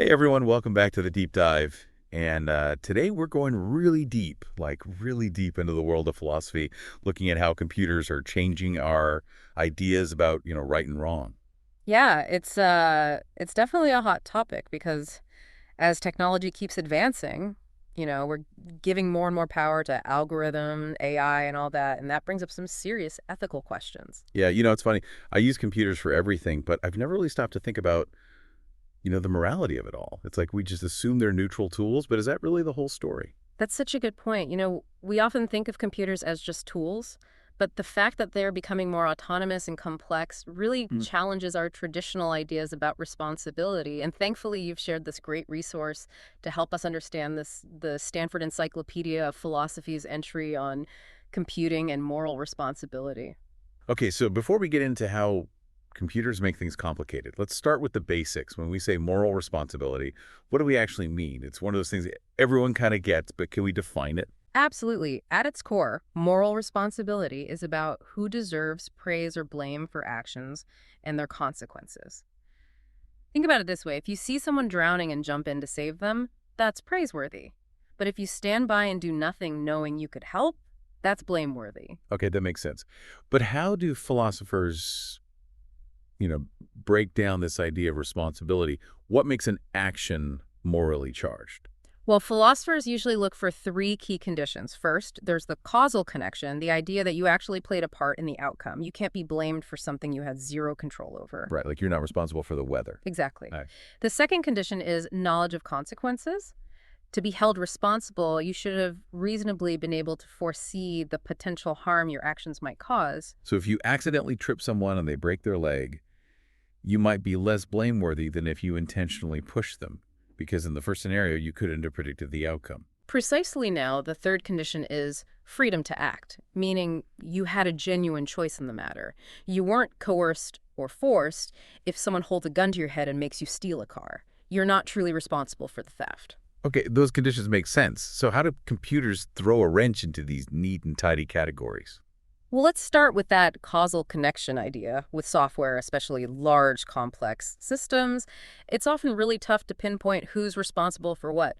Hey everyone, welcome back to the Deep Dive. And today we're going really deep, like really deep into the world of philosophy, looking at how computers are changing our ideas about, right and wrong. Yeah, it's definitely a hot topic because as technology keeps advancing, we're giving more and more power to algorithm, AI, and all that, and that brings up some serious ethical questions. Yeah, it's funny. I use computers for everything, but I've never really stopped to think about, the morality of it all. It's like we just assume they're neutral tools, but is that really the whole story? That's such a good point. We often think of computers as just tools, but the fact that they're becoming more autonomous and complex really Mm. challenges our traditional ideas about responsibility. And thankfully, you've shared this great resource to help us understand this, the Stanford Encyclopedia of Philosophy's entry on computing and moral responsibility. Okay, so before we get into how computers make things complicated, let's start with the basics. When we say moral responsibility, what do we actually mean? It's one of those things that everyone kind of gets, but can we define it? Absolutely. At its core, moral responsibility is about who deserves praise or blame for actions and their consequences. Think about it this way. If you see someone drowning and jump in to save them, that's praiseworthy. But if you stand by and do nothing knowing you could help, that's blameworthy. Okay, that makes sense. But how do philosophers, break down this idea of responsibility? What makes an action morally charged? Well, philosophers usually look for three key conditions. First, there's the causal connection, the idea that you actually played a part in the outcome. You can't be blamed for something you had zero control over. Right, like you're not responsible for the weather. Exactly. Right. The second condition is knowledge of consequences. To be held responsible, you should have reasonably been able to foresee the potential harm your actions might cause. So if you accidentally trip someone and they break their leg, you might be less blameworthy than if you intentionally push them, because in the first scenario, you couldn't have predicted the outcome. Precisely now, the third condition is freedom to act, meaning you had a genuine choice in the matter. You weren't coerced or forced if someone holds a gun to your head and makes you steal a car. You're not truly responsible for the theft. Okay, those conditions make sense. So how do computers throw a wrench into these neat and tidy categories? Well, let's start with that causal connection idea. With software, especially large, complex systems, it's often really tough to pinpoint who's responsible for what.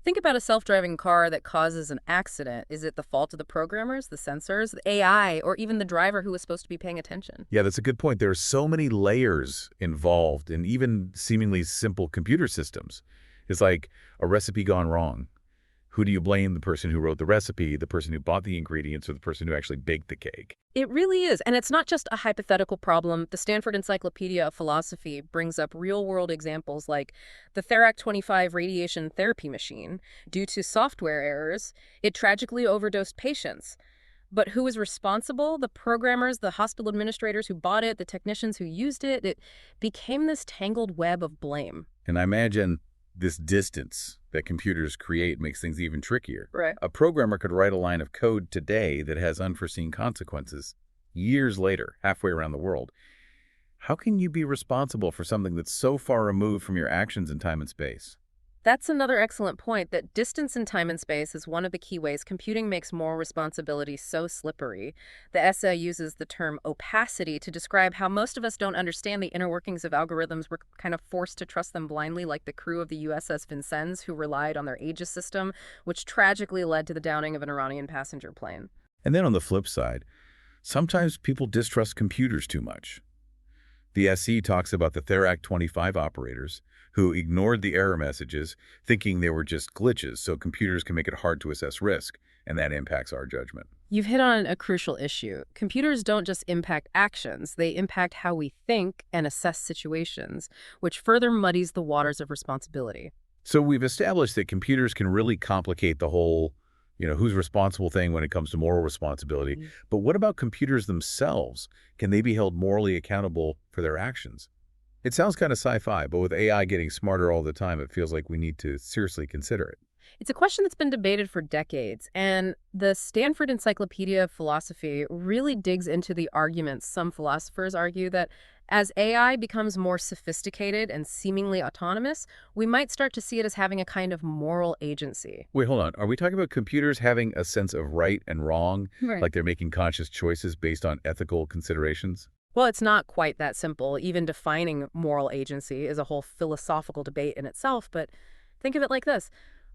Think about a self-driving car that causes an accident. Is it the fault of the programmers, the sensors, the AI, or even the driver who was supposed to be paying attention? Yeah, that's a good point. There are so many layers involved in even seemingly simple computer systems. It's like a recipe gone wrong. Who do you blame? The person who wrote the recipe, the person who bought the ingredients, or the person who actually baked the cake? It really is. And it's not just a hypothetical problem. The Stanford Encyclopedia of Philosophy brings up real-world examples like the Therac 25 radiation therapy machine. Due to software errors, it tragically overdosed patients. But who is responsible? The programmers, the hospital administrators who bought it, the technicians who used it. It became this tangled web of blame. And I imagine this distance that computers create makes things even trickier. Right. A programmer could write a line of code today that has unforeseen consequences years later, halfway around the world. How can you be responsible for something that's so far removed from your actions in time and space? That's another excellent point that distance in time and space is one of the key ways computing makes moral responsibility so slippery. The essay uses the term opacity to describe how most of us don't understand the inner workings of algorithms. We're kind of forced to trust them blindly, like the crew of the USS Vincennes, who relied on their Aegis system, which tragically led to the downing of an Iranian passenger plane. And then on the flip side, sometimes people distrust computers too much. The SE talks about the Therac 25 operators who ignored the error messages, thinking they were just glitches so computers can make it hard to assess risk, and that impacts our judgment. You've hit on a crucial issue. Computers don't just impact actions, they impact how we think and assess situations, which further muddies the waters of responsibility. So we've established that computers can really complicate the whole, who's responsible thing when it comes to moral responsibility. Mm. But what about computers themselves? Can they be held morally accountable for their actions? It sounds kind of sci-fi, but with AI getting smarter all the time, it feels like we need to seriously consider it. It's a question that's been debated for decades, and the Stanford Encyclopedia of Philosophy really digs into the arguments. Some philosophers argue that as AI becomes more sophisticated and seemingly autonomous, we might start to see it as having a kind of moral agency. Wait, hold on. Are we talking about computers having a sense of right and wrong, Right. like they're making conscious choices based on ethical considerations? Well, it's not quite that simple. Even defining moral agency is a whole philosophical debate in itself, but think of it like this.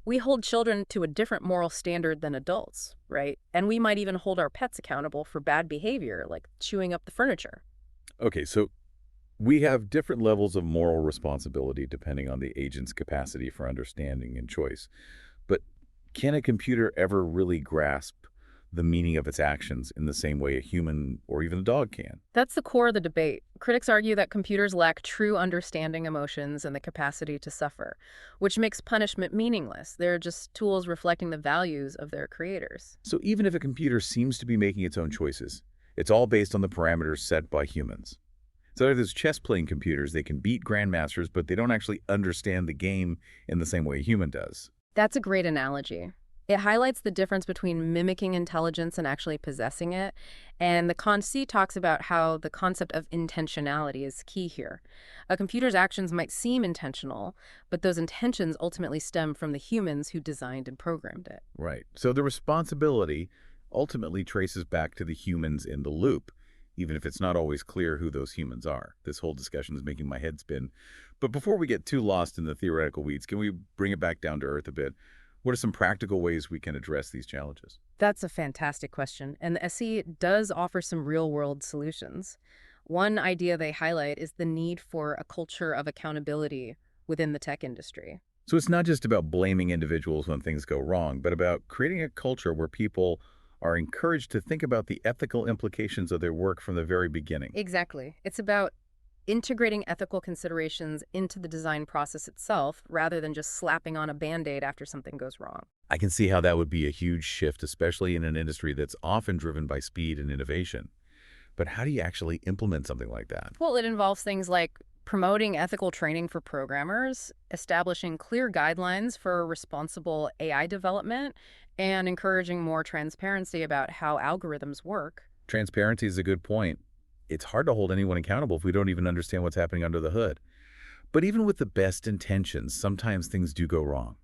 We hold children to a different moral standard than adults, right? And we might even hold our pets accountable for bad behavior, like chewing up the furniture. Okay, so we have different levels of moral responsibility depending on the agent's capacity for understanding and choice. But can a computer ever really grasp the meaning of its actions in the same way a human or even a dog can? That's the core of the debate. Critics argue that computers lack true understanding emotions and the capacity to suffer, which makes punishment meaningless. They're just tools reflecting the values of their creators. So even if a computer seems to be making its own choices, it's all based on the parameters set by humans. So there's chess-playing computers, they can beat grandmasters, but they don't actually understand the game in the same way a human does. That's a great analogy. It highlights the difference between mimicking intelligence and actually possessing it. And the Concy talks about how the concept of intentionality is key here. A computer's actions might seem intentional, but those intentions ultimately stem from the humans who designed and programmed it. Right. So the responsibility ultimately traces back to the humans in the loop, even if it's not always clear who those humans are. This whole discussion is making my head spin. But before we get too lost in the theoretical weeds, can we bring it back down to earth a bit? What are some practical ways we can address these challenges? That's a fantastic question, and the SE does offer some real-world solutions. One idea they highlight is the need for a culture of accountability within the tech industry. So it's not just about blaming individuals when things go wrong, but about creating a culture where people are encouraged to think about the ethical implications of their work from the very beginning. Exactly. It's about integrating ethical considerations into the design process itself rather than just slapping on a Band-Aid after something goes wrong. I can see how that would be a huge shift, especially in an industry that's often driven by speed and innovation. But how do you actually implement something like that? Well, it involves things like promoting ethical training for programmers, establishing clear guidelines for responsible AI development, and encouraging more transparency about how algorithms work. Transparency is a good point. It's hard to hold anyone accountable if we don't even understand what's happening under the hood. But even with the best intentions, sometimes things do go wrong.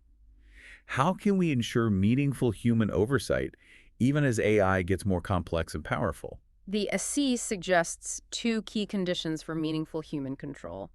How can we ensure meaningful human oversight, even as AI gets more complex and powerful? The SE suggests two key conditions for meaningful human control: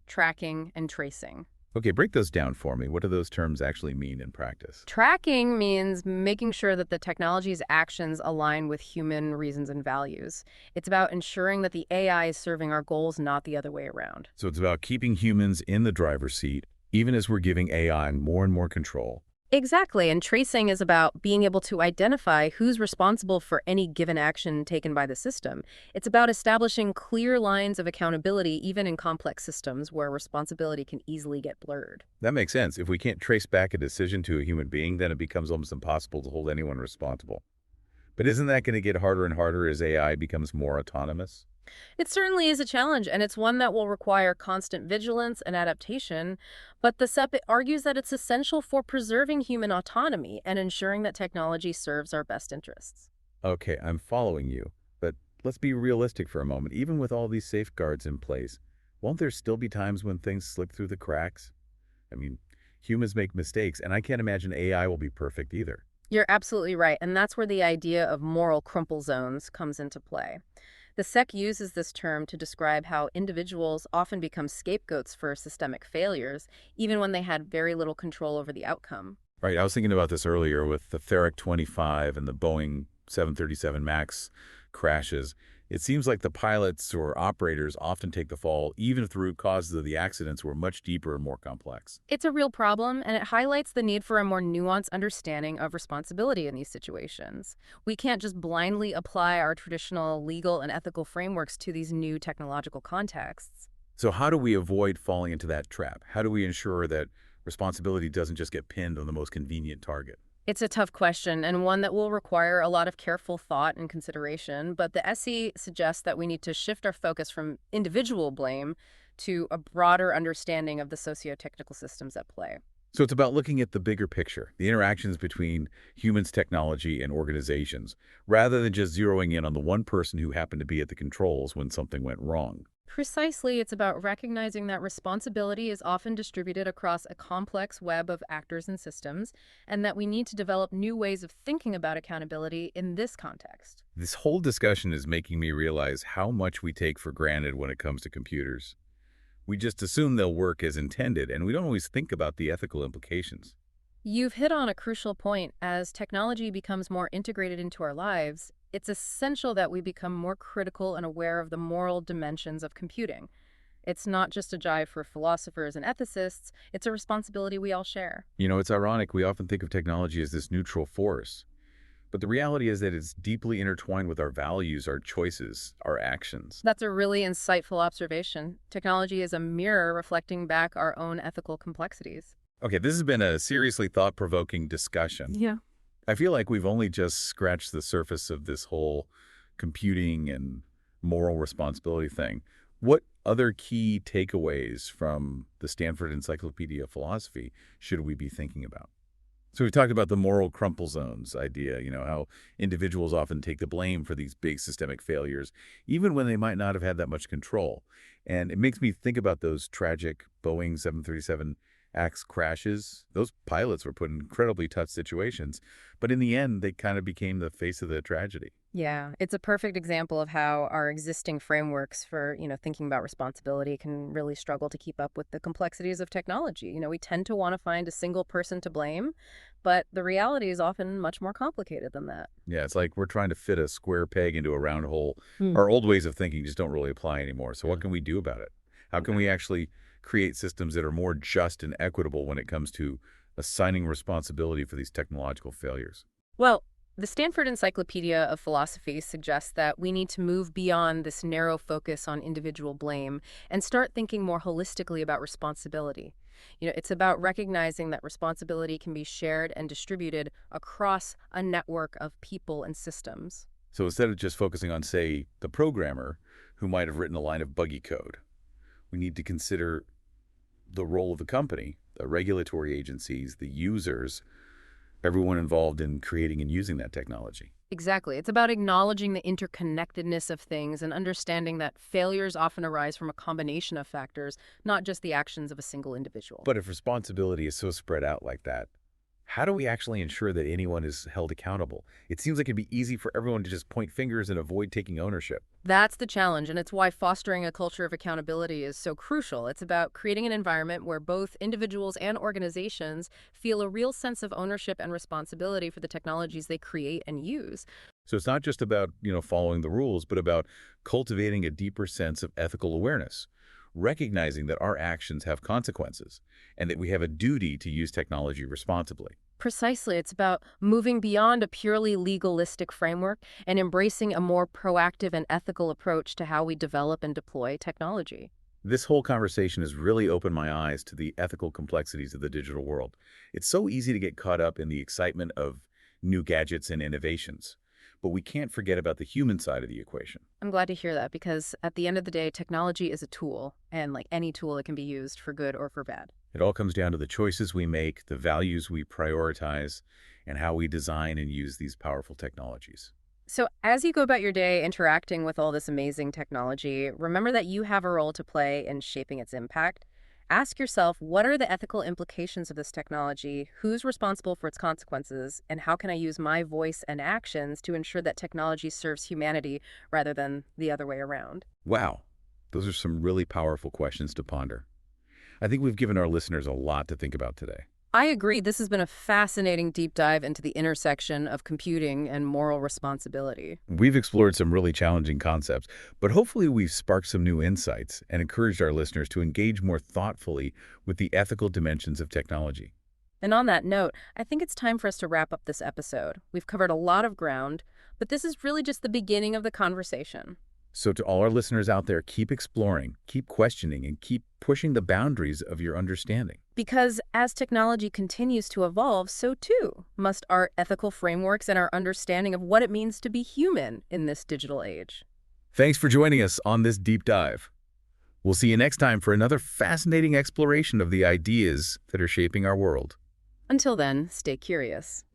tracking and tracing. Okay, break those down for me. What do those terms actually mean in practice? Tracking means making sure that the technology's actions align with human reasons and values. It's about ensuring that the AI is serving our goals, not the other way around. So it's about keeping humans in the driver's seat, even as we're giving AI more and more control. Exactly, and tracing is about being able to identify who's responsible for any given action taken by the system. It's about establishing clear lines of accountability even in complex systems where responsibility can easily get blurred. That makes sense. If we can't trace back a decision to a human being, then it becomes almost impossible to hold anyone responsible. But isn't that going to get harder and harder as AI becomes more autonomous? It certainly is a challenge, and it's one that will require constant vigilance and adaptation, but the SEP argues that it's essential for preserving human autonomy and ensuring that technology serves our best interests. Okay, I'm following you. But let's be realistic for a moment. Even with all these safeguards in place, won't there still be times when things slip through the cracks? I mean, humans make mistakes, and I can't imagine AI will be perfect either. You're absolutely right, and that's where the idea of moral crumple zones comes into play. The SEC uses this term to describe how individuals often become scapegoats for systemic failures, even when they had very little control over the outcome. Right, I was thinking about this earlier with the Therac 25 and the Boeing 737 MAX crashes. It seems like the pilots or operators often take the fall, even if the root causes of the accidents were much deeper and more complex. It's a real problem, and it highlights the need for a more nuanced understanding of responsibility in these situations. We can't just blindly apply our traditional legal and ethical frameworks to these new technological contexts. So how do we avoid falling into that trap? How do we ensure that responsibility doesn't just get pinned on the most convenient target? It's a tough question, and one that will require a lot of careful thought and consideration, but the SE suggests that we need to shift our focus from individual blame to a broader understanding of the socio-technical systems at play. So it's about looking at the bigger picture, the interactions between humans, technology, and organizations, rather than just zeroing in on the one person who happened to be at the controls when something went wrong. Precisely, it's about recognizing that responsibility is often distributed across a complex web of actors and systems, and that we need to develop new ways of thinking about accountability in this context. This whole discussion is making me realize how much we take for granted when it comes to computers. We just assume they'll work as intended, and we don't always think about the ethical implications. You've hit on a crucial point. As technology becomes more integrated into our lives, it's essential that we become more critical and aware of the moral dimensions of computing. It's not just a jive for philosophers and ethicists, it's a responsibility we all share. You know, it's ironic we often think of technology as this neutral force, but the reality is that it's deeply intertwined with our values, our choices, our actions. That's a really insightful observation. Technology is a mirror reflecting back our own ethical complexities. Okay, this has been a seriously thought-provoking discussion. Yeah. I feel like we've only just scratched the surface of this whole computing and moral responsibility thing. What other key takeaways from the Stanford Encyclopedia of Philosophy should we be thinking about? So we've talked about the moral crumple zones idea, how individuals often take the blame for these big systemic failures, even when they might not have had that much control. And it makes me think about those tragic Boeing 737 AX crashes. Those pilots were put in incredibly tough situations, but in the end, they kind of became the face of the tragedy. Yeah, it's a perfect example of how our existing frameworks for, thinking about responsibility can really struggle to keep up with the complexities of technology. We tend to want to find a single person to blame, but the reality is often much more complicated than that. Yeah, it's like we're trying to fit a square peg into a round hole. Hmm. Our old ways of thinking just don't really apply anymore. So what can we do about it? How can we actually create systems that are more just and equitable when it comes to assigning responsibility for these technological failures? Well, the Stanford Encyclopedia of Philosophy suggests that we need to move beyond this narrow focus on individual blame and start thinking more holistically about responsibility. It's about recognizing that responsibility can be shared and distributed across a network of people and systems. So instead of just focusing on, say, the programmer who might have written a line of buggy code, we need to consider the role of the company, the regulatory agencies, the users, everyone involved in creating and using that technology. Exactly. It's about acknowledging the interconnectedness of things and understanding that failures often arise from a combination of factors, not just the actions of a single individual. But if responsibility is so spread out like that, how do we actually ensure that anyone is held accountable? It seems like it'd be easy for everyone to just point fingers and avoid taking ownership. That's the challenge, and it's why fostering a culture of accountability is so crucial. It's about creating an environment where both individuals and organizations feel a real sense of ownership and responsibility for the technologies they create and use. So it's not just about, following the rules, but about cultivating a deeper sense of ethical awareness, recognizing that our actions have consequences and that we have a duty to use technology responsibly. Precisely. It's about moving beyond a purely legalistic framework and embracing a more proactive and ethical approach to how we develop and deploy technology. This whole conversation has really opened my eyes to the ethical complexities of the digital world. It's so easy to get caught up in the excitement of new gadgets and innovations, but we can't forget about the human side of the equation. I'm glad to hear that because at the end of the day, technology is a tool, and like any tool, it can be used for good or for bad. It all comes down to the choices we make, the values we prioritize, and how we design and use these powerful technologies. So, as you go about your day interacting with all this amazing technology, remember that you have a role to play in shaping its impact. Ask yourself, what are the ethical implications of this technology? Who's responsible for its consequences? And how can I use my voice and actions to ensure that technology serves humanity rather than the other way around? Wow, those are some really powerful questions to ponder. I think we've given our listeners a lot to think about today. I agree. This has been a fascinating deep dive into the intersection of computing and moral responsibility. We've explored some really challenging concepts, but hopefully we've sparked some new insights and encouraged our listeners to engage more thoughtfully with the ethical dimensions of technology. And on that note, I think it's time for us to wrap up this episode. We've covered a lot of ground, but this is really just the beginning of the conversation. So to all our listeners out there, keep exploring, keep questioning, and keep pushing the boundaries of your understanding. Because as technology continues to evolve, so too must our ethical frameworks and our understanding of what it means to be human in this digital age. Thanks for joining us on this deep dive. We'll see you next time for another fascinating exploration of the ideas that are shaping our world. Until then, stay curious.